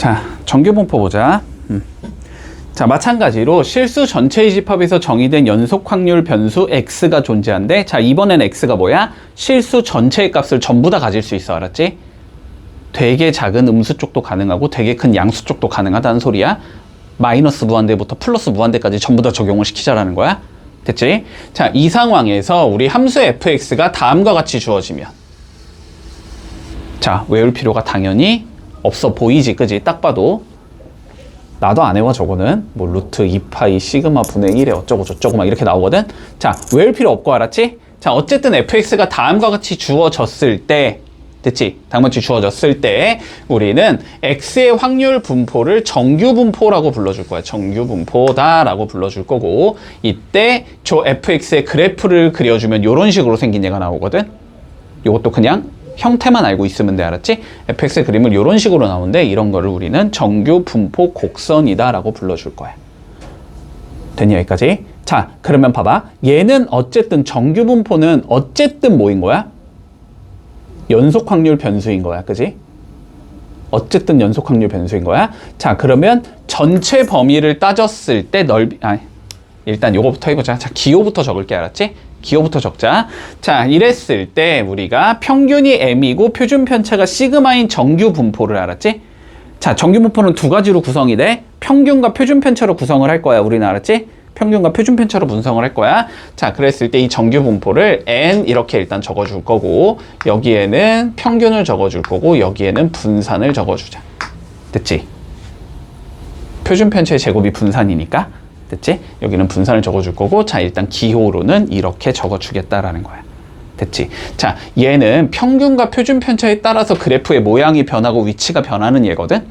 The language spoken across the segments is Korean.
자, 정규 분포 보자. 자, 마찬가지로 실수 전체의 집합에서 정의된 연속 확률 변수 x가 존재한대. 자, 이번엔 x가 뭐야? 실수 전체의 값을 전부 다 가질 수 있어. 알았지? 되게 작은 음수 쪽도 가능하고 되게 큰 양수 쪽도 가능하다는 소리야. 마이너스 무한대부터 플러스 무한대까지 전부 다 적용을 시키자라는 거야. 됐지? 자, 이 상황에서 우리 함수 fx가 다음과 같이 주어지면, 자, 외울 필요가 당연히 없어 보이지, 그지? 딱 봐도. 나도 안 해와, 저거는. 뭐 루트 2파이 시그마 분의 1에 어쩌고 저쩌고 막 이렇게 나오거든. 자, 외울 필요 없고, 알았지? 자, 어쨌든 fx가 다음과 같이 주어졌을 때, 됐지? 다음과 같이 주어졌을 때 우리는 x의 확률 분포를 정규 분포라고 불러줄 거야. 정규 분포다라고 불러줄 거고, 이때 저 fx의 그래프를 그려주면 이런 식으로 생긴 얘가 나오거든. 이것도 그냥 형태만 알고 있으면 돼. 알았지? fx의 그림을 이런 식으로 나오는데 이런 거를 우리는 정규 분포 곡선이다 라고 불러줄 거야. 됐니? 여기까지? 자, 그러면 봐봐. 얘는 어쨌든 정규 분포는 어쨌든 뭐인 거야? 연속 확률 변수인 거야. 그지? 어쨌든 연속 확률 변수인 거야. 자, 그러면 전체 범위를 따졌을 때 일단 요거부터 해보자. 자, 기호부터 적을게. 알았지? 기호부터 적자. 자, 이랬을 때 우리가 평균이 m이고 표준 편차가 시그마인 정규 분포를, 알았지? 자, 정규 분포는 두 가지로 구성이 돼. 평균과 표준 편차로 구성을 할 거야. 우리는, 알았지? 평균과 표준 편차로 분석을 할 거야. 자, 그랬을 때 이 정규 분포를 n 이렇게 일단 적어줄 거고, 여기에는 평균을 적어줄 거고, 여기에는 분산을 적어주자. 됐지? 표준 편차의 제곱이 분산이니까. 됐지? 여기는 분산을 적어줄 거고, 자, 일단 기호로는 이렇게 적어주겠다라는 거야. 됐지? 자, 얘는 평균과 표준 편차에 따라서 그래프의 모양이 변하고 위치가 변하는 얘거든?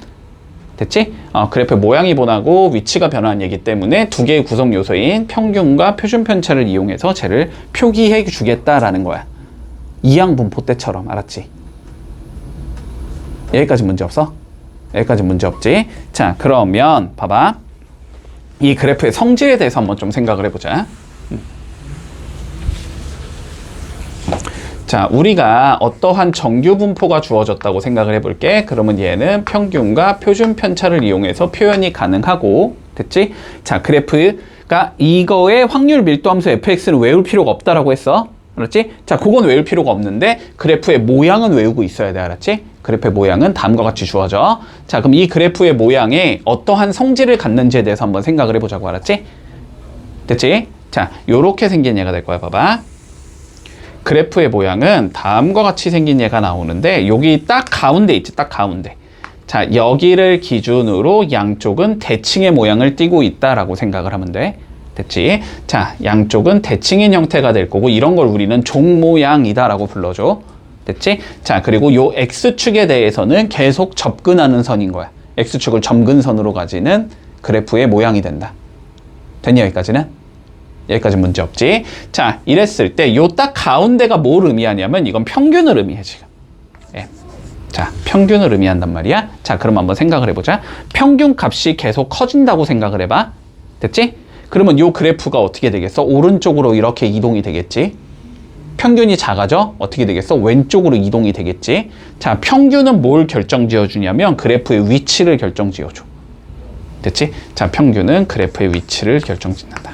됐지? 그래프의 모양이 변하고 위치가 변하는 얘기 때문에 두 개의 구성 요소인 평균과 표준 편차를 이용해서 쟤를 표기해 주겠다라는 거야. 이항 분포 때처럼, 알았지? 여기까지 문제 없어? 여기까지 문제 없지? 자, 그러면 봐봐. 이 그래프의 성질에 대해서 한번 좀 생각을 해보자. 자, 우리가 어떠한 정규 분포가 주어졌다고 생각을 해볼게. 그러면 얘는 평균과 표준 편차를 이용해서 표현이 가능하고, 됐지? 자, 그래프가 이거의 확률 밀도 함수 fx는 외울 필요가 없다라고 했어. 알았지? 자, 그건 외울 필요가 없는데 그래프의 모양은 외우고 있어야 돼. 알았지? 그래프의 모양은 다음과 같이 주어져. 자, 그럼 이 그래프의 모양에 어떠한 성질을 갖는지에 대해서 한번 생각을 해보자고. 알았지? 됐지? 자, 요렇게 생긴 얘가 될 거야. 봐봐. 그래프의 모양은 다음과 같이 생긴 얘가 나오는데, 여기 딱 가운데 있지, 딱 가운데. 자, 여기를 기준으로 양쪽은 대칭의 모양을 띠고 있다라고 생각을 하면 돼. 됐지? 자, 양쪽은 대칭인 형태가 될 거고, 이런 걸 우리는 종모양이다라고 불러줘. 됐지? 자, 그리고 요 x축에 대해서는 계속 접근하는 선인 거야. x축을 점근선으로 가지는 그래프의 모양이 된다. 됐니? 여기까지는? 여기까지 문제 없지? 자, 이랬을 때 요 딱 가운데가 뭘 의미하냐면 이건 평균을 의미해, 지금. 예. 자, 평균을 의미한단 말이야. 자, 그럼 한번 생각을 해보자. 평균 값이 계속 커진다고 생각을 해봐. 됐지? 그러면 요 그래프가 어떻게 되겠어? 오른쪽으로 이렇게 이동이 되겠지? 평균이 작아져? 어떻게 되겠어? 왼쪽으로 이동이 되겠지? 자, 평균은 뭘 결정지어 주냐면 그래프의 위치를 결정지어 줘. 됐지? 자, 평균은 그래프의 위치를 결정짓는다.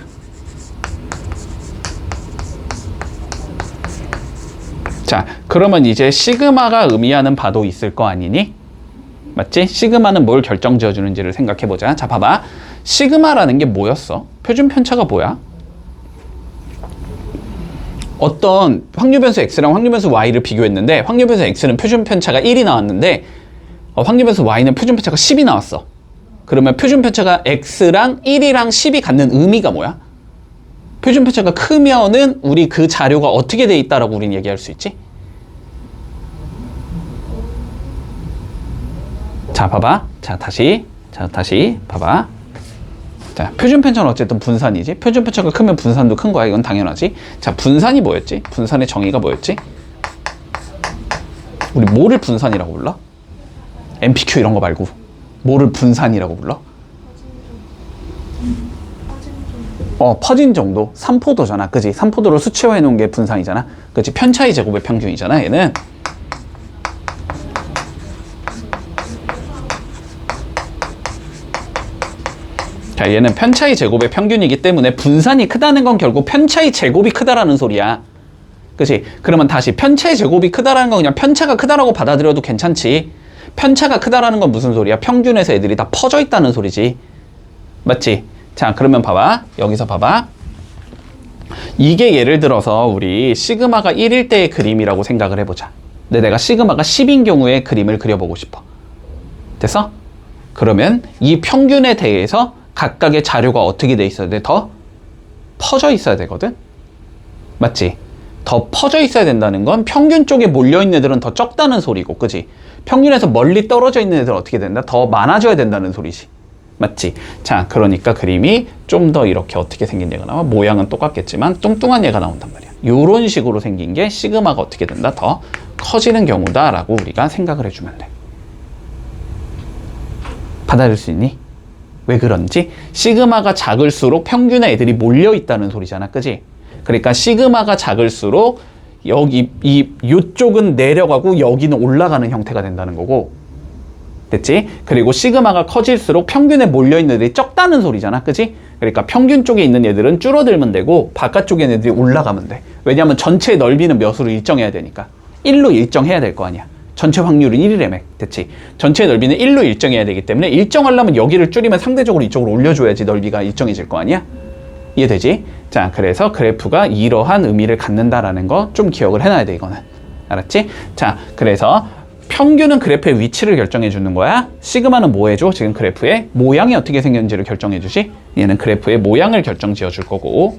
자, 그러면 이제 시그마가 의미하는 바도 있을 거 아니니? 맞지? 시그마는 뭘 결정지어 주는지를 생각해보자. 자, 봐봐. 시그마라는 게 뭐였어? 표준 편차가 뭐야? 어떤 확률변수 x랑 확률변수 y를 비교했는데, 확률변수 x는 표준 편차가 1이 나왔는데 확률변수 y는 표준 편차가 10이 나왔어. 그러면 표준 편차가 x랑 1이랑 10이 갖는 의미가 뭐야? 표준 편차가 크면은 우리 그 자료가 어떻게 돼 있다라고 우리는 얘기할 수 있지? 자, 봐봐. 자, 다시 봐봐. 자, 표준 편차는 어쨌든 분산이지. 표준 편차가 크면 분산도 큰 거야. 이건 당연하지. 자, 분산이 뭐였지? 분산의 정의가 뭐였지? 우리 뭐를 분산이라고 불러? MPQ 이런 거 말고 뭐를 분산이라고 불러? 퍼진 정도. 3포도잖아. 그지? 3포도를 수치화해 놓은 게 분산이잖아. 그치? 편차의 제곱의 평균이잖아, 얘는. 자, 얘는 편차의 제곱의 평균이기 때문에 분산이 크다는 건 결국 편차의 제곱이 크다라는 소리야. 그치? 그러면 다시 편차의 제곱이 크다라는 건 그냥 편차가 크다라고 받아들여도 괜찮지. 편차가 크다라는 건 무슨 소리야? 평균에서 애들이 다 퍼져 있다는 소리지. 맞지? 자, 그러면 봐봐. 여기서 봐봐. 이게 예를 들어서 우리 시그마가 1일 때의 그림이라고 생각을 해보자. 근데 내가 시그마가 10인 경우에 그림을 그려보고 싶어. 됐어? 그러면 이 평균에 대해서 각각의 자료가 어떻게 돼 있어야 돼? 더 퍼져 있어야 되거든? 맞지? 더 퍼져 있어야 된다는 건 평균 쪽에 몰려있는 애들은 더 적다는 소리고, 그지? 평균에서 멀리 떨어져 있는 애들은 어떻게 된다? 더 많아져야 된다는 소리지. 맞지? 자, 그러니까 그림이 좀 더 이렇게 어떻게 생긴 얘가 나와? 모양은 똑같겠지만 뚱뚱한 얘가 나온단 말이야. 요런 식으로 생긴 게 시그마가 어떻게 된다? 더 커지는 경우다 라고 우리가 생각을 해주면 돼. 받아들일 수 있니? 왜 그런지? 시그마가 작을수록 평균에 애들이 몰려있다는 소리잖아. 그지? 그러니까 시그마가 작을수록 요쪽은 내려가고 여기는 올라가는 형태가 된다는 거고. 됐지? 그리고 시그마가 커질수록 평균에 몰려있는 애들이 적다는 소리잖아. 그지? 그러니까 평균 쪽에 있는 애들은 줄어들면 되고 바깥쪽에 있는 애들이 올라가면 돼. 왜냐하면 전체 넓이는 몇으로 일정해야 되니까. 1로 일정해야 될 거 아니야. 전체 확률은 1이라며. 됐지? 전체 넓이는 1로 일정해야 되기 때문에 일정하려면 여기를 줄이면 상대적으로 이쪽으로 올려줘야지 넓이가 일정해질 거 아니야? 이해되지? 자, 그래서 그래프가 이러한 의미를 갖는다라는 거 좀 기억을 해놔야 돼, 이거는. 알았지? 자, 그래서 평균은 그래프의 위치를 결정해 주는 거야. 시그마는 뭐 해줘? 지금 그래프의 모양이 어떻게 생겼는지를 결정해 주시. 얘는 그래프의 모양을 결정 지어 줄 거고,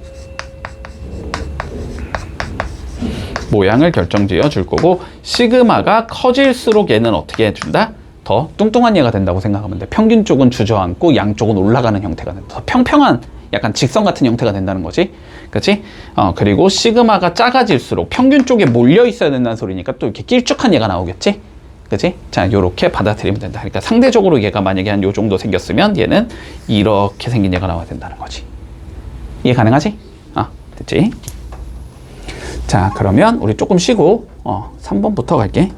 모양을 결정 지어 줄 거고, 시그마가 커질수록 얘는 어떻게 해준다? 더 뚱뚱한 얘가 된다고 생각하면 돼. 평균 쪽은 주저앉고 양쪽은 올라가는 형태가 된다. 더 평평한 약간 직선 같은 형태가 된다는 거지. 그치? 그리고 시그마가 작아질수록 평균 쪽에 몰려 있어야 된다는 소리니까 또 이렇게 길쭉한 얘가 나오겠지? 그치? 자, 요렇게 받아들이면 된다. 그러니까 상대적으로 얘가 만약에 한 요 정도 생겼으면 얘는 이렇게 생긴 얘가 나와야 된다는 거지. 이해 가능하지? 됐지? 자, 그러면 우리 조금 쉬고 3번부터 갈게.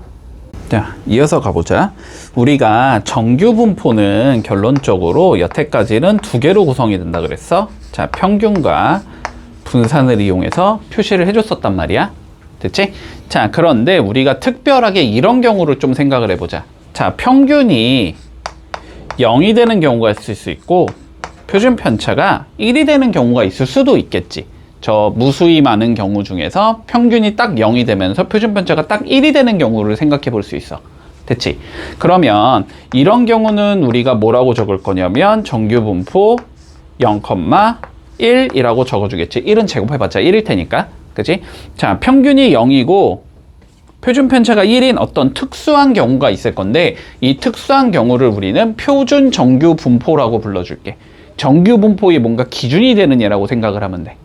자, 이어서 가보자. 우리가 정규 분포는 결론적으로 여태까지는 두 개로 구성이 된다 그랬어. 자, 평균과 분산을 이용해서 표시를 해줬었단 말이야. 됐지? 자, 그런데 우리가 특별하게 이런 경우를 좀 생각을 해보자. 자, 평균이 0이 되는 경우가 있을 수 있고 표준 편차가 1이 되는 경우가 있을 수도 있겠지. 저 무수히 많은 경우 중에서 평균이 딱 0이 되면서 표준 편차가 딱 1이 되는 경우를 생각해 볼 수 있어. 됐지? 그러면 이런 경우는 우리가 뭐라고 적을 거냐면 정규 분포 0,1이라고 적어주겠지. 1은 제곱해봤자 1일 테니까. 그치? 자, 평균이 0이고 표준 편차가 1인 어떤 특수한 경우가 있을 건데 이 특수한 경우를 우리는 표준 정규 분포라고 불러줄게. 정규 분포의 뭔가 기준이 되는 예라고 생각을 하면 돼.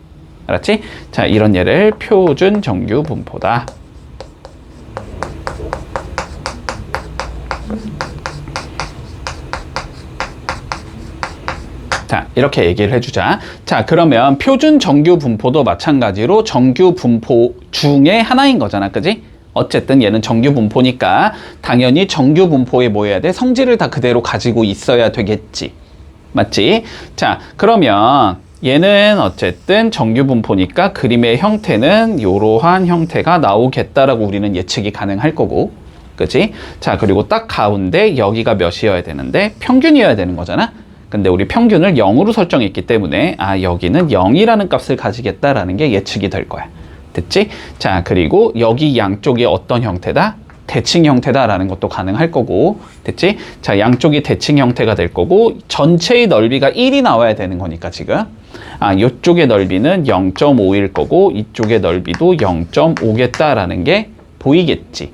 알았지? 자, 이런 예를 표준 정규 분포다. 자, 이렇게 얘기를 해주자. 자, 그러면 표준 정규 분포도 마찬가지로 정규 분포 중에 하나인 거잖아. 그지? 어쨌든 얘는 정규 분포니까 당연히 정규 분포에 뭐 해야 돼? 성질을 다 그대로 가지고 있어야 되겠지. 맞지? 자, 그러면 얘는 어쨌든 정규 분포니까 그림의 형태는 이러한 형태가 나오겠다라고 우리는 예측이 가능할 거고, 그치? 자, 그리고 딱 가운데 여기가 몇이어야 되는데 평균이어야 되는 거잖아. 근데 우리 평균을 0으로 설정했기 때문에 여기는 0이라는 값을 가지겠다라는 게 예측이 될 거야. 됐지? 자, 그리고 여기 양쪽이 어떤 형태다? 대칭 형태다라는 것도 가능할 거고, 됐지? 자, 양쪽이 대칭 형태가 될 거고 전체의 넓이가 1이 나와야 되는 거니까 지금 이쪽의 넓이는 0.5일 거고 이쪽의 넓이도 0.5겠다라는 게 보이겠지.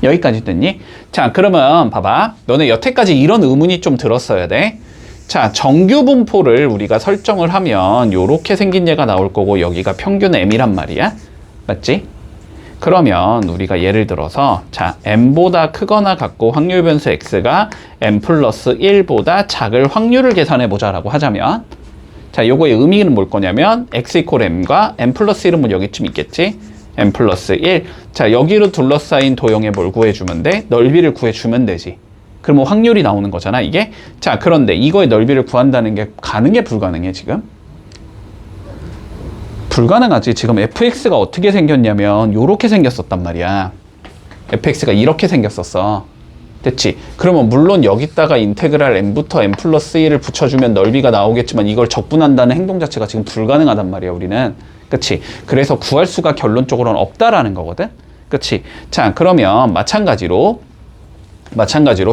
여기까지 됐니? 자, 그러면 봐봐. 너네 여태까지 이런 의문이 좀 들었어야 돼. 자, 정규 분포를 우리가 설정을 하면 요렇게 생긴 얘가 나올 거고 여기가 평균 m이란 말이야. 맞지? 그러면 우리가 예를 들어서 자, m보다 크거나 같고 확률 변수 x가 m 플러스 1보다 작을 확률을 계산해 보자라고 하자면, 자, 요거의 의미는 뭘 거냐면 x 이퀄 m과 m 플러스 1은 뭐 여기쯤 있겠지? m 플러스 1. 자, 여기로 둘러싸인 도형의 뭘 구해주면 돼? 넓이를 구해주면 되지. 그러면 확률이 나오는 거잖아, 이게. 자, 그런데 이거의 넓이를 구한다는 게 가능해, 불가능해, 지금? 불가능하지. 지금 fx가 어떻게 생겼냐면 요렇게 생겼었단 말이야. fx가 이렇게 생겼었어. 됐지? 그러면 물론 여기다가 인테그랄 n부터 n 플러스 1을 붙여주면 넓이가 나오겠지만 이걸 적분한다는 행동 자체가 지금 불가능하단 말이야, 우리는. 그치? 그래서 구할 수가 결론적으로는 없다라는 거거든? 그치? 자, 그러면 마찬가지로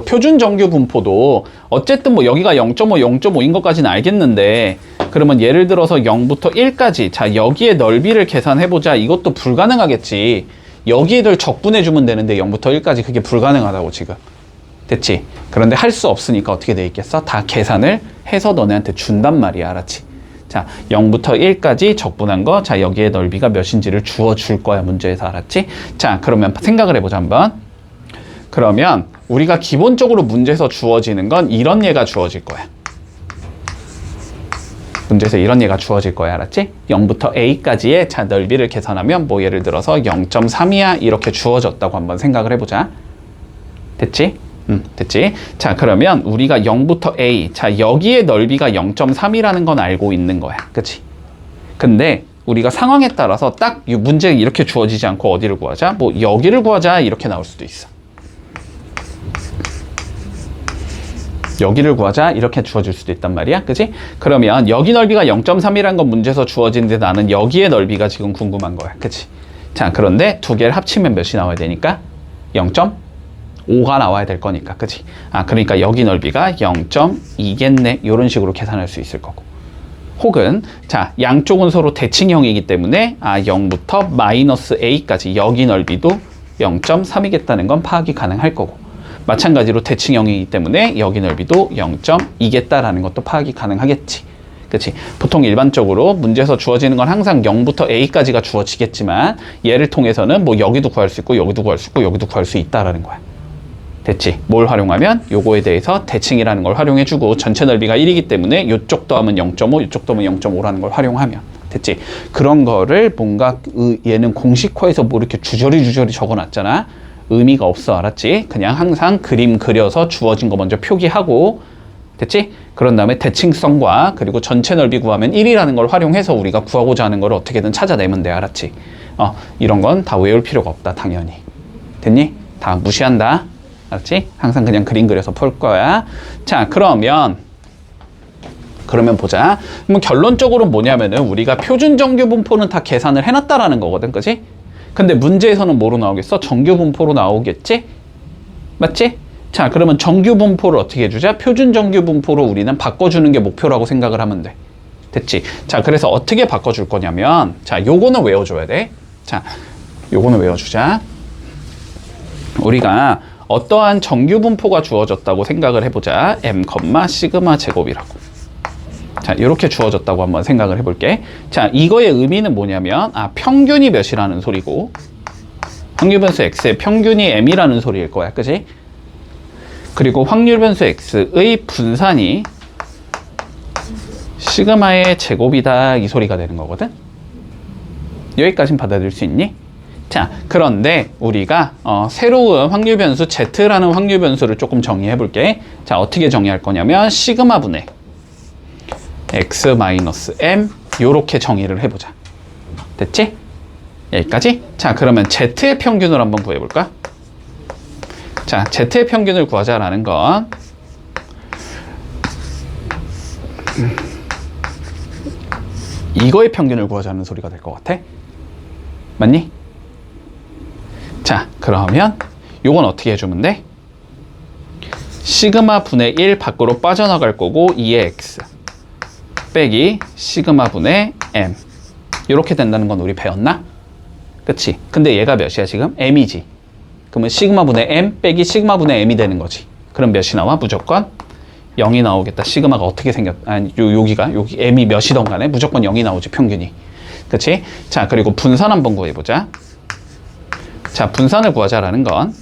표준 정규 분포도 어쨌든 뭐 여기가 0.5, 0.5인 것까지는 알겠는데, 그러면 예를 들어서 0부터 1까지, 자, 여기에 넓이를 계산해보자. 이것도 불가능하겠지. 여기에들 적분해주면 되는데 0부터 1까지 그게 불가능하다고 지금. 됐지? 그런데 할 수 없으니까 어떻게 돼 있겠어? 다 계산을 해서 너네한테 준단 말이야. 알았지? 자, 0부터 1까지 적분한 거, 자, 여기에 넓이가 몇인지를 주어줄 거야, 문제에서. 알았지? 자, 그러면 생각을 해보자, 한번. 그러면 우리가 기본적으로 문제에서 주어지는 건 이런 예가 주어질 거야. 문제에서 이런 예가 주어질 거야. 알았지? 0부터 a까지의 자, 넓이를 계산하면 뭐 예를 들어서 0.3이야 이렇게 주어졌다고 한번 생각을 해보자. 됐지? 됐지? 자, 그러면 우리가 0부터 a, 자, 여기에 넓이가 0.3이라는 건 알고 있는 거야. 그치? 근데 우리가 상황에 따라서 딱 이 문제 이렇게 주어지지 않고 어디를 구하자? 뭐 여기를 구하자 이렇게 나올 수도 있어. 여기를 구하자 이렇게 주어질 수도 있단 말이야. 그치? 그러면 여기 넓이가 0.3이라는 건 문제에서 주어지는데 나는 여기의 넓이가 지금 궁금한 거야. 그치? 자, 그런데 두 개를 합치면 몇이 나와야 되니까? 0.5가 나와야 될 거니까. 그치? 아, 그러니까 여기 넓이가 0.2겠네. 이런 식으로 계산할 수 있을 거고. 혹은 자, 양쪽은 서로 대칭형이기 때문에 0부터 마이너스 a까지 여기 넓이도 0.3이겠다는 건 파악이 가능할 거고, 마찬가지로 대칭형이기 때문에 여기 넓이도 0.2겠다라는 것도 파악이 가능하겠지. 그치? 보통 일반적으로 문제에서 주어지는 건 항상 0부터 a까지가 주어지겠지만 얘를 통해서는 뭐 여기도 구할 수 있고 여기도 구할 수 있고 여기도 구할 수 있다라는 거야. 됐지? 뭘 활용하면? 요거에 대해서 대칭이라는 걸 활용해주고, 전체 넓이가 1이기 때문에 요쪽도 하면 0.5, 요쪽도 하면 0.5라는 걸 활용하면. 됐지? 그런 거를 뭔가 얘는 공식화해서 뭐 이렇게 주저리 적어놨잖아. 의미가 없어. 알았지? 그냥 항상 그림 그려서 주어진 거 먼저 표기하고, 됐지? 그런 다음에 대칭성과 그리고 전체 넓이 구하면 1이라는 걸 활용해서 우리가 구하고자 하는 걸 어떻게든 찾아내면 돼. 알았지? 이런 건 다 외울 필요가 없다. 당연히. 됐니? 다 무시한다. 알았지? 항상 그냥 그림 그려서 풀 거야. 자, 그러면 보자. 그럼 결론적으로 뭐냐면은 우리가 표준 정규 분포는 다 계산을 해놨다라는 거거든. 그치? 근데 문제에서는 뭐로 나오겠어? 정규 분포로 나오겠지? 맞지? 자, 그러면 정규 분포를 어떻게 해주자? 표준 정규 분포로 우리는 바꿔주는 게 목표라고 생각을 하면 돼. 됐지? 자, 그래서 어떻게 바꿔줄 거냐면, 자, 요거는 외워줘야 돼. 자, 요거는 외워주자. 우리가 어떠한 정규 분포가 주어졌다고 생각을 해보자. m, 시그마 제곱이라고. 자, 이렇게 주어졌다고 한번 생각을 해볼게. 자, 이거의 의미는 뭐냐면, 평균이 몇이라는 소리고, 확률 변수 x의 평균이 m이라는 소리일 거야. 그치? 그리고 확률 변수 x의 분산이 시그마의 제곱이다. 이 소리가 되는 거거든? 여기까진 받아들일 수 있니? 자, 그런데 우리가 새로운 확률 변수 z라는 확률 변수를 조금 정의해 볼게. 자, 어떻게 정의할 거냐면 시그마 분의 x-m 요렇게 정의를 해보자. 됐지? 여기까지? 자, 그러면 z의 평균을 한번 구해볼까? 자, z의 평균을 구하자라는 건 이거의 평균을 구하자는 소리가 될 것 같아. 맞니? 자, 그러면 요건 어떻게 해주면 돼? 시그마 분의 1 밖으로 빠져나갈 거고 2의 x 빼기 시그마 분의 m 이렇게 된다는 건 우리 배웠나? 그치? 근데 얘가 몇이야 지금? m이지. 그러면 시그마 분의 m 빼기 시그마 분의 m이 되는 거지. 그럼 몇이 나와? 무조건 0이 나오겠다. 시그마가 어떻게 생겼... 여기 m이 몇이던 간에 무조건 0이 나오지, 평균이. 그치? 자, 그리고 분산 한번 구해보자. 자, 분산을 구하자라는 건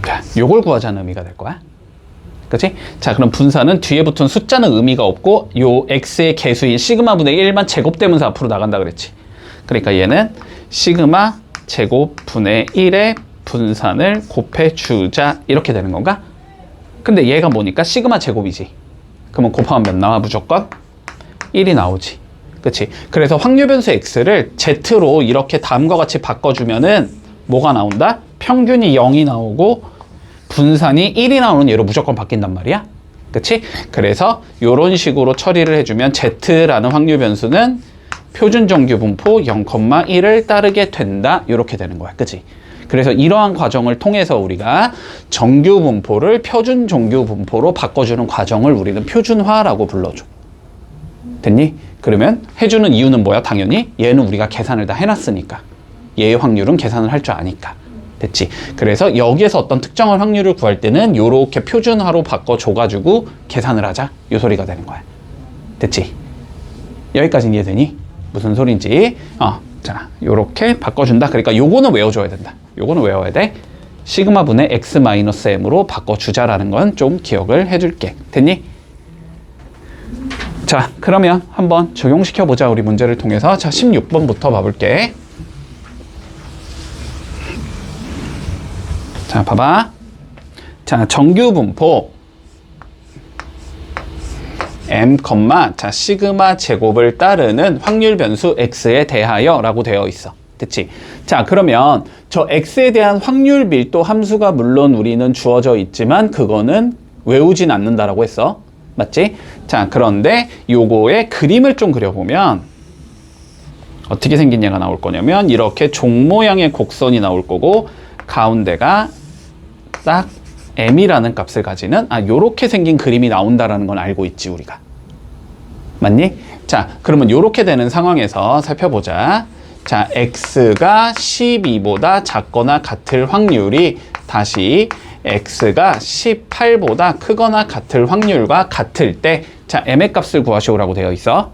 자, 요걸 구하자는 의미가 될 거야. 그치? 자, 그럼 분산은 뒤에 붙은 숫자는 의미가 없고 요 x의 개수인 시그마 분의 1만 제곱되면서 앞으로 나간다 그랬지. 그러니까 얘는 시그마 제곱분의 1의 분산을 곱해주자 이렇게 되는 건가? 근데 얘가 뭐니까 시그마 제곱이지. 그러면 곱하면 몇 나와? 무조건 1이 나오지. 그치? 그래서 확률 변수 x를 z로 이렇게 다음과 같이 바꿔주면은 뭐가 나온다? 평균이 0이 나오고 분산이 1이 나오는 예로 무조건 바뀐단 말이야. 그치? 그래서 이런 식으로 처리를 해주면 z라는 확률 변수는 표준 정규 분포 0,1을 따르게 된다. 이렇게 되는 거야. 그치? 그래서 이러한 과정을 통해서 우리가 정규 분포를 표준 정규 분포로 바꿔주는 과정을 우리는 표준화라고 불러줘. 됐니? 그러면 해주는 이유는 뭐야? 당연히 얘는 우리가 계산을 다 해놨으니까. 얘의 확률은 계산을 할 줄 아니까. 됐지? 그래서 여기에서 어떤 특정한 확률을 구할 때는 요렇게 표준화로 바꿔줘가지고 계산을 하자. 요 소리가 되는 거야. 됐지? 여기까지는 이해되니? 무슨 소린지. 자, 요렇게 바꿔준다. 그러니까 요거는 외워줘야 된다. 요거는 외워야 돼. 시그마분의 x-m으로 바꿔주자라는 건 좀 기억을 해줄게. 됐니? 자, 그러면 한번 적용시켜보자. 우리 문제를 통해서. 자, 16번부터 봐볼게. 자, 봐봐. 자, 정규 분포 m, 자, 시그마 제곱을 따르는 확률 변수 x에 대하여 라고 되어 있어. 됐지? 자, 그러면 저 x에 대한 확률 밀도 함수가 물론 우리는 주어져 있지만 그거는 외우진 않는다라고 했어. 맞지? 자, 그런데 요거의 그림을 좀 그려보면 어떻게 생긴 얘가 나올 거냐면 이렇게 종 모양의 곡선이 나올 거고 가운데가 딱 m이라는 값을 가지는 요렇게 생긴 그림이 나온다라는 건 알고 있지 우리가. 맞니? 자, 그러면 요렇게 되는 상황에서 살펴보자. 자, x가 12보다 작거나 같을 확률이 다시 x가 18보다 크거나 같을 확률과 같을 때 자, m의 값을 구하시오라고 되어 있어.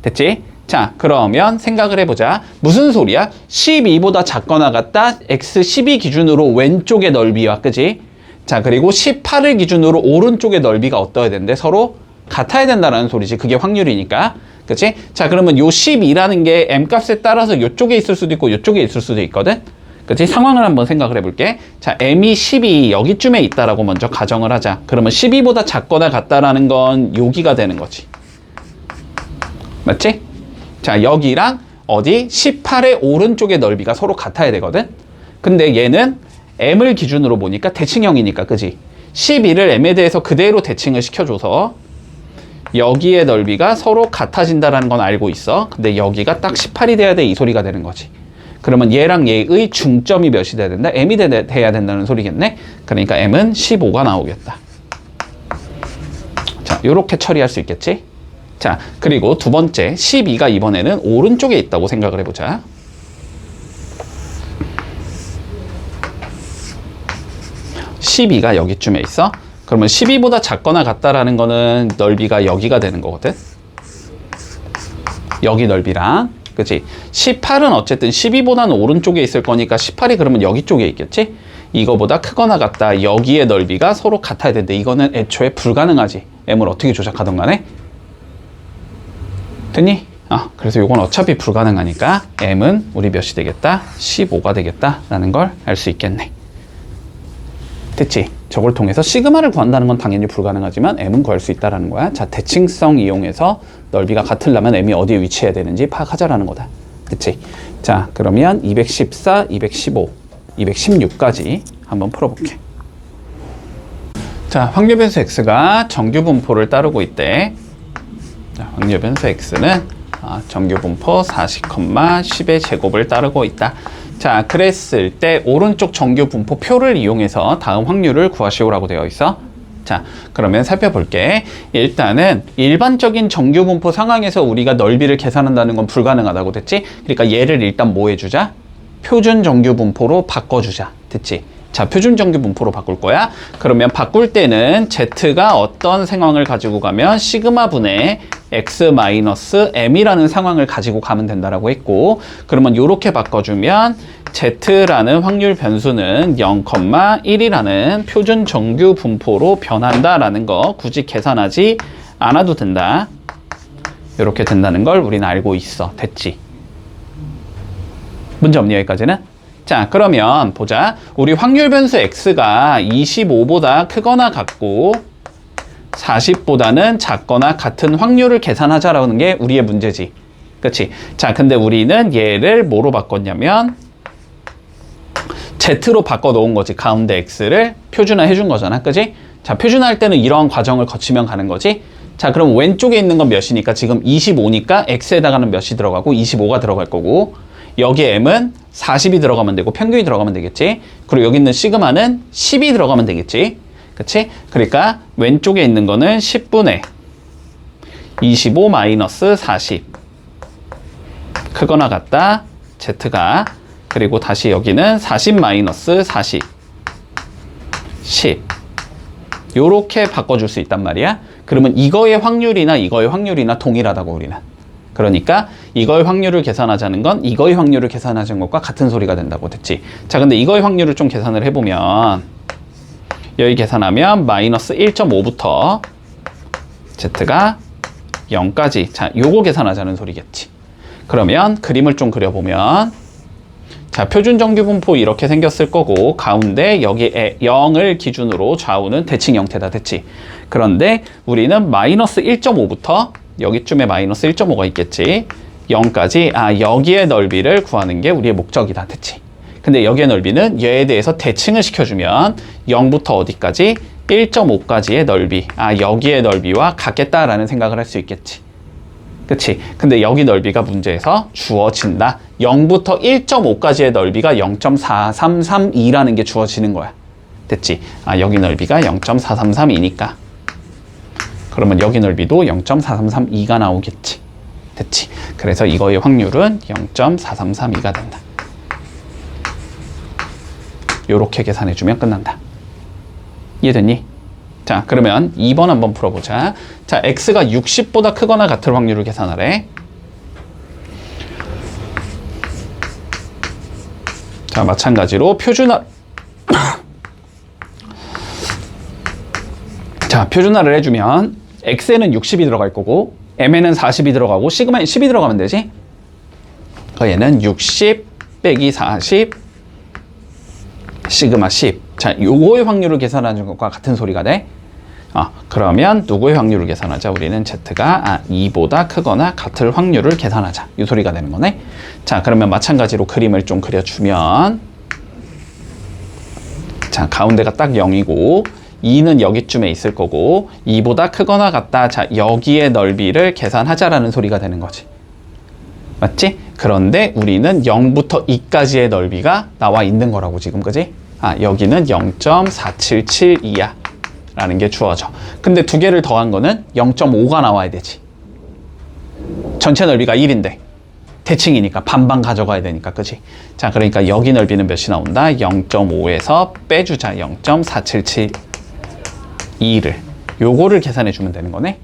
됐지? 자, 그러면 생각을 해보자. 무슨 소리야? 12보다 작거나 같다. x 12 기준으로 왼쪽의 넓이와, 그지? 자, 그리고 18을 기준으로 오른쪽의 넓이가 어떠해야 되는데? 서로 같아야 된다는 소리지. 그게 확률이니까. 그치? 자, 그러면 요 12라는 게 m 값에 따라서 요쪽에 있을 수도 있고 요쪽에 있을 수도 있거든? 그치? 상황을 한번 생각을 해볼게. 자, m이 12 여기쯤에 있다라고 먼저 가정을 하자. 그러면 12보다 작거나 같다라는 건 여기가 되는 거지. 맞지? 자, 여기랑 어디? 18의 오른쪽의 넓이가 서로 같아야 되거든? 근데 얘는 m을 기준으로 보니까 대칭형이니까, 그지? 12를 m에 대해서 그대로 대칭을 시켜줘서 여기의 넓이가 서로 같아진다는 건 알고 있어. 근데 여기가 딱 18이 돼야 돼. 이 소리가 되는 거지. 그러면 얘랑 얘의 중점이 몇이 돼야 된다? m이 돼야 된다는 소리겠네? 그러니까 m은 15가 나오겠다. 자, 요렇게 처리할 수 있겠지? 자, 그리고 두 번째 12가 이번에는 오른쪽에 있다고 생각을 해보자. (12가) 여기쯤에 있어. 그러면 12보다 작거나 같다라는 거는 넓이가 여기가 되는 거거든. 여기 넓이랑, 그치? 18은 어쨌든 12보다는 오른쪽에 있을 거니까 18이 그러면 여기 쪽에 있겠지? 이거보다 크거나 같다. 여기의 넓이가 서로 같아야 되는데 이거는 애초에 불가능하지. m을 어떻게 조작하든 간에. 됐니? 그래서 이건 어차피 불가능하니까 m은 우리 몇이 되겠다? 15가 되겠다라는 걸 알 수 있겠네. 됐지? 저걸 통해서 시그마를 구한다는 건 당연히 불가능하지만 m은 구할 수 있다는 거야. 자, 대칭성 이용해서 넓이가 같으려면 m이 어디에 위치해야 되는지 파악하자라는 거다. 됐지? 자, 그러면 214, 215, 216까지 한번 풀어볼게. 자, 확률 변수 x가 정규 분포를 따르고 있대. 자, 확률 변수 x는 정규 분포 40, 10의 제곱을 따르고 있다. 자, 그랬을 때 오른쪽 정규 분포 표를 이용해서 다음 확률을 구하시오라고 되어 있어. 자, 그러면 살펴볼게. 일단은 일반적인 정규 분포 상황에서 우리가 넓이를 계산한다는 건 불가능하다고 됐지? 그러니까 얘를 일단 뭐 해주자? 표준 정규 분포로 바꿔주자. 됐지? 자, 표준 정규 분포로 바꿀 거야. 그러면 바꿀 때는 z가 어떤 상황을 가지고 가면 시그마 분의 x-m이라는 상황을 가지고 가면 된다라고 했고, 그러면 이렇게 바꿔주면 z라는 확률 변수는 0,1이라는 표준 정규 분포로 변한다라는 거 굳이 계산하지 않아도 된다. 이렇게 된다는 걸 우리는 알고 있어. 됐지? 문제 없니 여기까지는? 자, 그러면 보자. 우리 확률 변수 x가 25보다 크거나 같고 40보다는 작거나 같은 확률을 계산하자라는 게 우리의 문제지. 그치? 자, 근데 우리는 얘를 뭐로 바꿨냐면 z로 바꿔 놓은 거지. 가운데 x를 표준화 해준 거잖아. 그치? 자, 표준화할 때는 이러한 과정을 거치면 가는 거지. 자, 그럼 왼쪽에 있는 건 몇이니까 지금 25니까 x에다가는 몇이 들어가고 25가 들어갈 거고, 여기 m은 40이 들어가면 되고 평균이 들어가면 되겠지. 그리고 여기 있는 시그마는 10이 들어가면 되겠지. 그치? 그러니까 왼쪽에 있는 거는 10분의 25 마이너스 40 크거나 같다 z가, 그리고 다시 여기는 40 마이너스 40 10 요렇게 바꿔줄 수 있단 말이야. 그러면 이거의 확률이나 이거의 확률이나 동일하다고 우리는. 그러니까 이거의 확률을 계산하자는 건 이거의 확률을 계산하자는 것과 같은 소리가 된다고. 됐지? 자, 근데 이거의 확률을 좀 계산을 해보면 여기 계산하면 마이너스 1.5부터 z가 0까지, 자, 요거 계산하자는 소리겠지. 그러면 그림을 좀 그려보면, 자, 표준 정규 분포 이렇게 생겼을 거고, 가운데 여기에 0을 기준으로 좌우는 대칭 형태다. 됐지? 그런데 우리는 마이너스 1.5부터 여기쯤에 마이너스 1.5가 있겠지. 0까지, 여기의 넓이를 구하는 게 우리의 목적이다. 됐지? 근데 여기의 넓이는 얘에 대해서 대칭을 시켜주면 0부터 어디까지? 1.5까지의 넓이. 여기의 넓이와 같겠다라는 생각을 할 수 있겠지. 그치? 근데 여기 넓이가 문제에서 주어진다. 0부터 1.5까지의 넓이가 0.4332라는 게 주어지는 거야. 됐지? 여기 넓이가 0.4332니까. 그러면 여기 넓이도 0.4332가 나오겠지. 됐지? 그래서 이거의 확률은 0.4332가 된다. 요렇게 계산해주면 끝난다. 이해됐니? 자, 그러면 2번 한번 풀어보자. 자, x가 60보다 크거나 같을 확률을 계산하래. 자, 마찬가지로 표준화 자, 표준화를 해주면 x에는 60이 들어갈 거고 m에는 40이 들어가고 시그마에 10이 들어가면 되지. 얘는 60 빼기 40 시그마 10. 자, 요거의 확률을 계산하는 것과 같은 소리가 돼. 그러면 누구의 확률을 계산하자? 우리는 z가 2보다 크거나 같을 확률을 계산하자. 이 소리가 되는 거네. 자, 그러면 마찬가지로 그림을 좀 그려주면, 자, 가운데가 딱 0이고 2는 여기쯤에 있을 거고 2보다 크거나 같다. 자, 여기의 넓이를 계산하자라는 소리가 되는 거지. 맞지? 그런데 우리는 0부터 2까지의 넓이가 나와 있는 거라고 지금. 그지? 여기는 0.4772야 라는 게 주어져. 근데 두 개를 더한 거는 0.5가 나와야 되지. 전체 넓이가 1인데 대칭이니까 반반 가져가야 되니까. 그치? 자, 그러니까 여기 넓이는 몇이 나온다? 0.5에서 빼주자. 0.4772를 요거를 계산해 주면 되는 거네.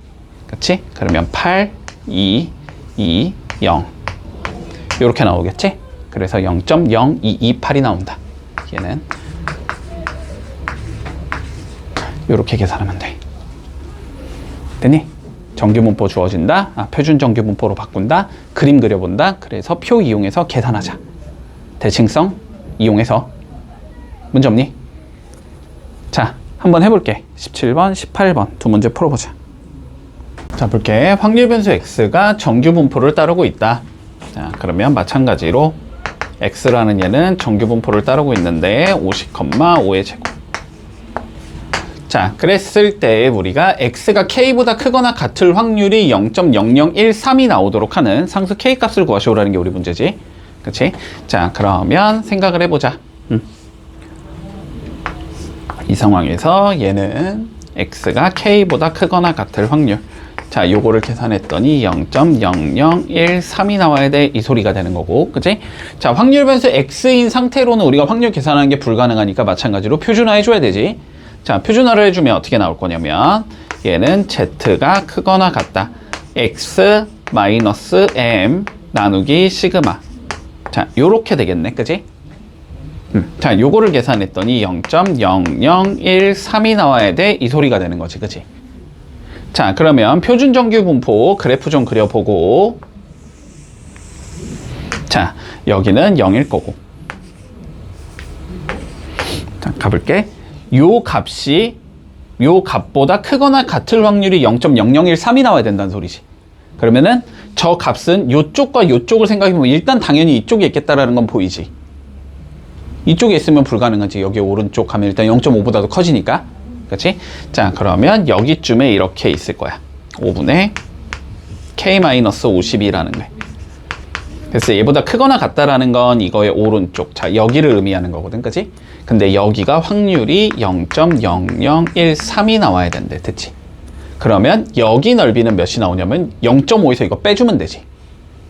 그치? 그러면 8, 2, 2, 0 요렇게 나오겠지? 그래서 0.0228이 나온다. 얘는 요렇게 계산하면 돼. 됐니? 정규분포 주어진다. 표준 정규분포로 바꾼다. 그림 그려본다. 그래서 표 이용해서 계산하자. 대칭성 이용해서. 문제 없니? 자, 한번 해볼게. 17번, 18번 두 문제 풀어보자. 자, 볼게. 확률 변수 x가 정규분포를 따르고 있다. 자, 그러면 마찬가지로 x라는 얘는 정규분포를 따르고 있는데 50,5의 제곱. 자, 그랬을 때 우리가 x가 k보다 크거나 같을 확률이 0.0013이 나오도록 하는 상수 k 값을 구하시오라는 게 우리 문제지. 그치? 자, 그러면 생각을 해보자. 이 상황에서 얘는 x가 k보다 크거나 같을 확률. 자, 요거를 계산했더니 0.0013이 나와야 돼. 이 소리가 되는 거고. 그치? 자, 확률 변수 x인 상태로는 우리가 확률 계산하는 게 불가능하니까 마찬가지로 표준화 해줘야 되지. 자, 표준화를 해주면 어떻게 나올 거냐면 얘는 z가 크거나 같다. x 마이너스 m 나누기 시그마. 자, 요렇게 되겠네. 그치? 자, 요거를 계산했더니 0.0013이 나와야 돼. 이 소리가 되는 거지. 그치? 자, 그러면 표준 정규 분포 그래프 좀 그려보고, 자, 자, 여기는 0일 거고. 자, 가볼게. 요 값보다 크거나 같을 확률이 0.0013이 나와야 된다는 소리지. 그러면은 저 값은 요쪽과 요쪽을 생각해보면 일단 당연히 이쪽에 있겠다라는 건 보이지. 이쪽에 있으면 불가능하지. 여기 오른쪽 가면 일단 0.5보다도 커지니까. 그렇지? 자, 그러면 여기쯤에 이렇게 있을 거야. 5분의 K-52라는 거야. 그래서 얘보다 크거나 같다라는 건 이거의 오른쪽. 자, 여기를 의미하는 거거든. 그치? 근데 여기가 확률이 0.0013이 나와야 된대. 됐지? 그러면 여기 넓이는 몇이 나오냐면 0.5에서 이거 빼주면 되지.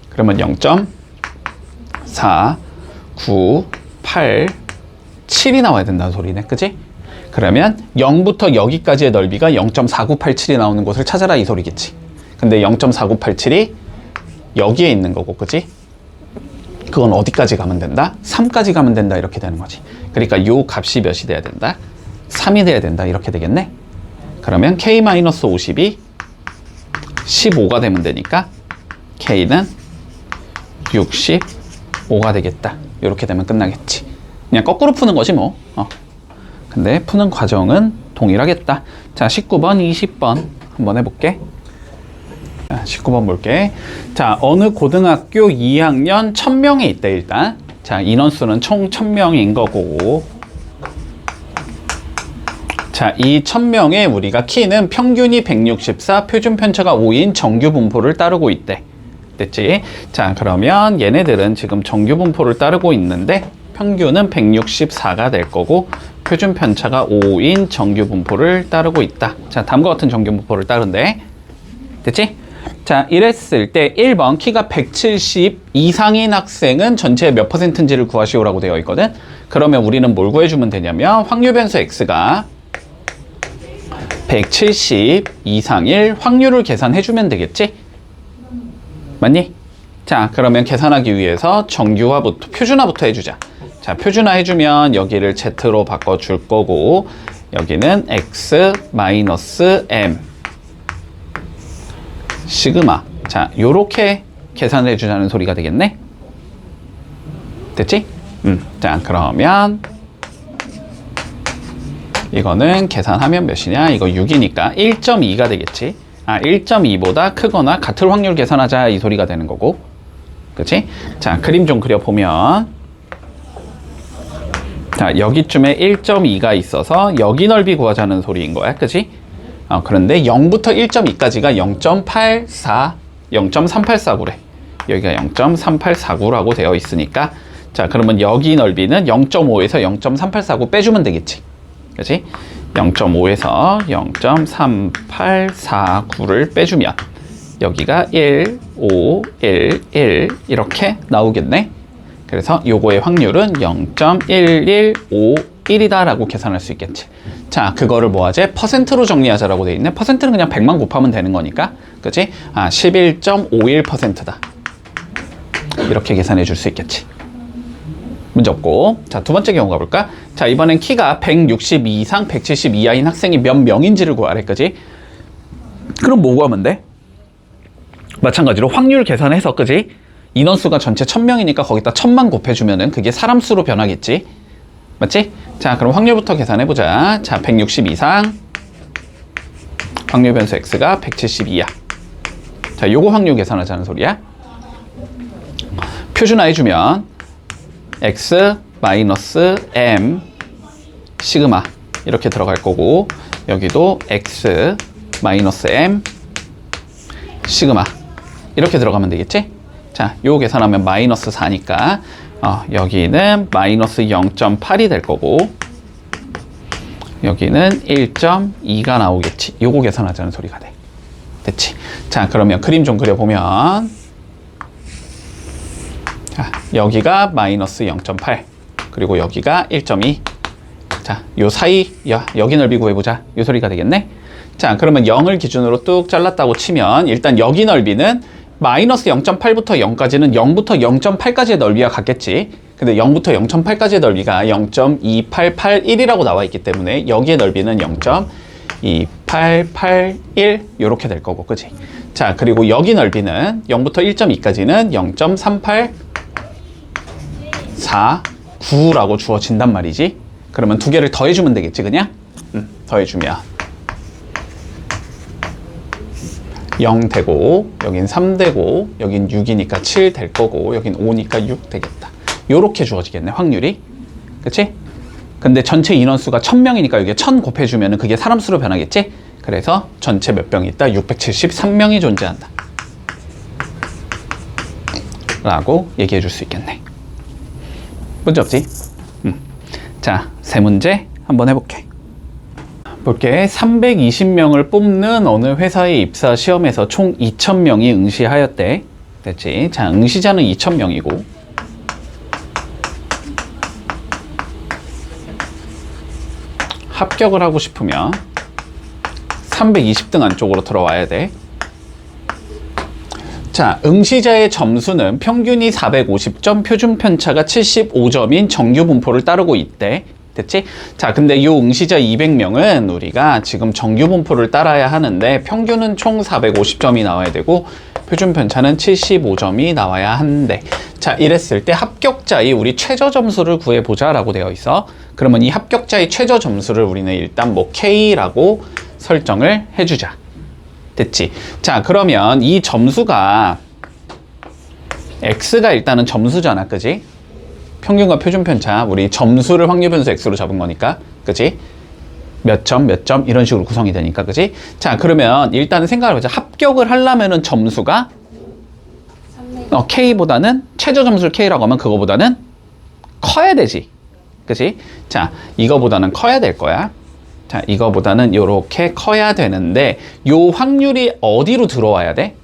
그러면 0.4987이 나와야 된다는 소리네. 그치? 그러면 0부터 여기까지의 넓이가 0.4987이 나오는 곳을 찾아라 이 소리겠지. 근데 0.4987이 여기에 있는 거고, 그치? 그건 어디까지 가면 된다? 3까지 가면 된다 이렇게 되는 거지. 그러니까 요 값이 몇이 돼야 된다? 3이 돼야 된다 이렇게 되겠네. 그러면 K-52 15가 되면 되니까 K는 65가 되겠다. 이렇게 되면 끝나겠지. 그냥 거꾸로 푸는 거지 뭐. 근데 푸는 과정은 동일하겠다. 자, 19번, 20번 한번 해볼게. 자, 19번 볼게. 자, 어느 고등학교 2학년 1000명이 있대 일단. 자, 인원수는 총 1000명인 거고. 자, 이 1000명의 우리가 키는 평균이 164, 표준 편차가 5인 정규 분포를 따르고 있대. 됐지? 자, 그러면 얘네들은 지금 정규 분포를 따르고 있는데 평균은 164가 될 거고 표준 편차가 5인 정규 분포를 따르고 있다. 자, 다음과 같은 정규 분포를 따른대. 됐지? 자, 이랬을 때 1번 키가 170 이상인 학생은 전체의 몇 %인지를 구하시오라고 되어 있거든. 그러면 우리는 뭘 구해주면 되냐면 확률 변수 x가 170 이상일 확률을 계산해주면 되겠지? 맞니? 자, 그러면 계산하기 위해서 정규화부터, 표준화부터 해주자. 자, 표준화 해주면 여기를 z로 바꿔줄 거고 여기는 x -m 시그마. 자, 요렇게 계산을 해주자는 소리가 되겠네. 됐지? 자, 그러면 이거는 계산하면 몇이냐? 이거 6이니까 1.2가 되겠지. 1.2보다 크거나 같을 확률 계산하자 이 소리가 되는 거고. 그치? 자, 그림 좀 그려보면 자, 여기쯤에 1.2가 있어서 여기 넓이 구하자는 소리인 거야. 그치? 그런데 0부터 1.2까지가 0.84, 0.3849래. 여기가 0.3849라고 되어 있으니까 자, 그러면 여기 넓이는 0.5에서 0.3849 빼주면 되겠지. 그치? 0.5에서 0.3849를 빼주면 여기가 1, 5, 1, 1 이렇게 나오겠네. 그래서 요거의 확률은 0.1151이다 라고 계산할 수 있겠지. 자, 그거를 뭐 하지? 퍼센트로 정리하자라고 돼 있네. 퍼센트는 그냥 100만 곱하면 되는 거니까. 그치? 11.51%다. 이렇게 계산해 줄 수 있겠지. 문제 없고. 자, 두 번째 경우 가볼까? 자, 이번엔 키가 162 이상 170 이하인 학생이 몇 명인지를 구하래. 그지? 그럼 뭐 구하면 돼? 마찬가지로 확률 계산해서, 그지? 인원수가 전체 1000명이니까 거기다 1000만 곱해주면은 그게 사람 수로 변하겠지? 맞지? 자, 그럼 확률부터 계산해보자. 자, 160 이상 확률 변수 x가 170 이하. 자, 요거 확률 계산하자는 소리야. 표준화 해주면 x -m 시그마 이렇게 들어갈 거고 여기도 x -m 시그마 이렇게 들어가면 되겠지? 자, 요 계산하면 -4니까 여기는 -0.8이 될 거고 여기는 1.2가 나오겠지. 요거 계산하자는 소리가 돼. 됐지? 자, 그러면 그림 좀 그려보면 자, 여기가 -0.8 그리고 여기가 1.2. 자, 요 사이 여기 넓이 구해보자. 요 소리가 되겠네. 자, 그러면 0을 기준으로 뚝 잘랐다고 치면 일단 여기 넓이는 -0.8부터 0까지는 0부터 0.8까지의 넓이와 같겠지. 근데 0부터 0.8까지의 넓이가 0.2881이라고 나와 있기 때문에 여기의 넓이는 0.2881 이렇게 될 거고, 그치? 자, 그리고 여기 넓이는 0부터 1.2까지는 4, 9라고 주어진단 말이지. 그러면 두 개를 더해주면 되겠지, 그냥? 더해주면 0 되고, 여긴 3 되고, 여긴 6이니까 7 될 거고, 여긴 5니까 6 되겠다. 요렇게 주어지겠네, 확률이. 그치? 근데 전체 인원수가 1000명이니까 여기에 1000 곱해주면 그게 사람 수로 변하겠지? 그래서 전체 몇 병이 있다? 673명이 존재한다. 라고 얘기해 줄 수 있겠네. 문제 없지? 자, 세 문제 한번 해볼게. 볼게. 320명을 뽑는 어느 회사의 입사 시험에서 총 2000명이 응시하였대. 됐지? 자, 응시자는 2000명이고 합격을 하고 싶으면 320등 안쪽으로 들어와야 돼. 자, 응시자의 점수는 평균이 450점, 표준 편차가 75점인 정규 분포를 따르고 있대. 됐지? 자, 근데 이 응시자 200명은 우리가 지금 정규 분포를 따라야 하는데 평균은 총 450점이 나와야 되고 표준 편차는 75점이 나와야 하는데, 자, 이랬을 때 합격자의 우리 최저 점수를 구해보자 라고 되어 있어. 그러면 이 합격자의 최저 점수를 우리는 일단 뭐 K라고 설정을 해주자. 됐지? 자, 그러면 이 점수가 X가 일단은 점수잖아, 그지? 평균과 표준 편차, 우리 점수를 확률 변수 X로 잡은 거니까, 그지? 몇 점, 몇 점 이런 식으로 구성이 되니까, 그지? 자, 그러면 일단은 생각을 해보자. 합격을 하려면은 점수가 K보다는 최저 점수를 K라고 하면 그거보다는 커야 되지, 그지? 자, 이거보다는 커야 될 거야. 자, 이거보다는 이렇게 커야 되는데 요 확률이 어디로 들어와야 돼?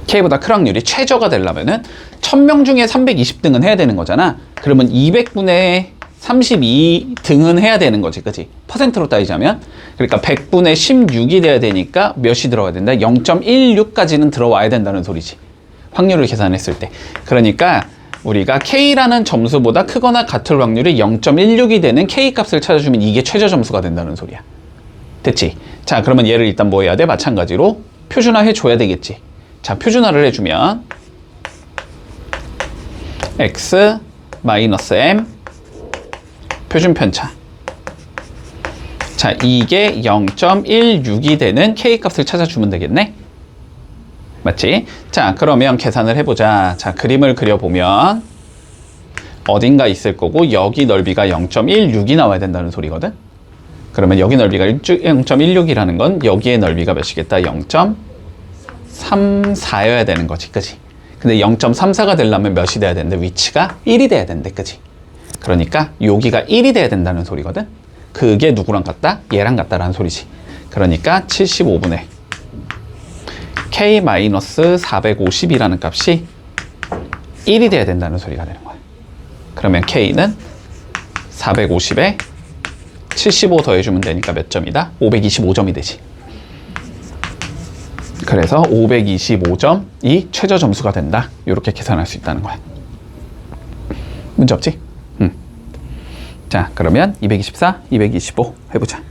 K보다 큰 확률이 최저가 되려면은 1000명 중에 320등은 해야 되는 거잖아. 그러면 200분의 32등은 해야 되는 거지, 그치? 퍼센트로 따지자면. 그러니까 100분의 16이 돼야 되니까 몇이 들어가야 된다? 0.16까지는 들어와야 된다는 소리지. 확률을 계산했을 때. 그러니까 우리가 K라는 점수보다 크거나 같을 확률이 0.16이 되는 K 값을 찾아주면 이게 최저 점수가 된다는 소리야. 됐지? 자, 그러면 얘를 일단 뭐 해야 돼? 마찬가지로 표준화 해줘야 되겠지. 자, 표준화를 해주면 X 마이너스 M 표준 편차. 자, 이게 0.16이 되는 K 값을 찾아주면 되겠네? 맞지? 자, 그러면 계산을 해보자. 자, 그림을 그려보면 어딘가 있을 거고 여기 넓이가 0.16이 나와야 된다는 소리거든? 그러면 여기 넓이가 0.16이라는 건 여기의 넓이가 몇이겠다? 0.34여야 되는 거지, 그치? 근데 0.34가 되려면 몇이 돼야 되는데 위치가 1이 돼야 되는데, 그치? 그러니까 여기가 1이 돼야 된다는 소리거든? 그게 누구랑 같다? 얘랑 같다라는 소리지. 그러니까 75분의 K-450이라는 값이 1이 돼야 된다는 소리가 되는 거야. 그러면 K는 450에 75 더해주면 되니까 몇 점이다? 525점이 되지. 그래서 525점이 최저 점수가 된다. 이렇게 계산할 수 있다는 거야. 문제 없지? 자, 그러면 224, 225 해보자.